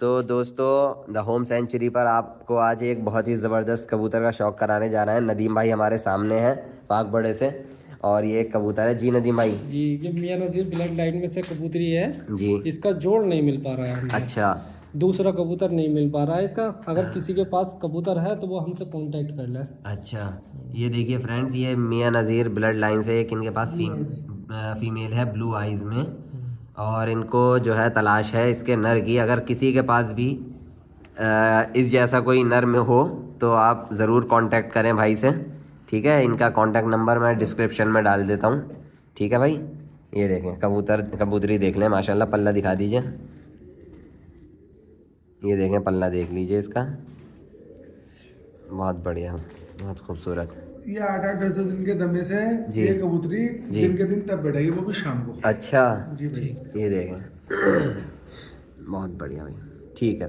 तो दोस्तों the home century पर आपको आज एक बहुत ही ज़बरदस्त कबूतर का शौक कराने जा रहे हैं। नदीम भाई हमारे सामने हैं पाक बड़े से, और ये कबूतर है जी नदीम भाई जी। ये मियां नज़ीर ब्लड लाइन में से कबूतरी है जी। इसका जोड़ नहीं मिल पा रहा है हमसे। अच्छा, दूसरा कबूतर नहीं मिल पा रहा है इसका। अगर किसी के पास कबूतर है तो वो हमसे कांटेक्ट कर ले। अच्छा। ये देखिए फ्रेंड्स, ये मियां नज़ीर ब्लड लाइन से एक इनके पास फीमेल है ब्लू आइज़ में, और इनको जो है तलाश है इसके नर की। अगर किसी के पास भी इस जैसा कोई नर में हो तो आप ज़रूर कांटेक्ट करें भाई से, ठीक है। इनका कांटेक्ट नंबर मैं डिस्क्रिप्शन में डाल देता हूँ, ठीक है भाई। ये देखें कबूतरी देख लें, माशाल्लाह। पल्ला दिखा दीजिए, ये देखें पल्ला देख लीजिए इसका, बहुत बढ़िया, बहुत खूबसूरत। ये 8-8 10-10 दिन के दमे से जी। ये कबूतरी जी। दिन के दिन तब बैठेगी, वो भी शाम को। अच्छा जी भाई। ये देखें बहुत बढ़िया भाई, ठीक है।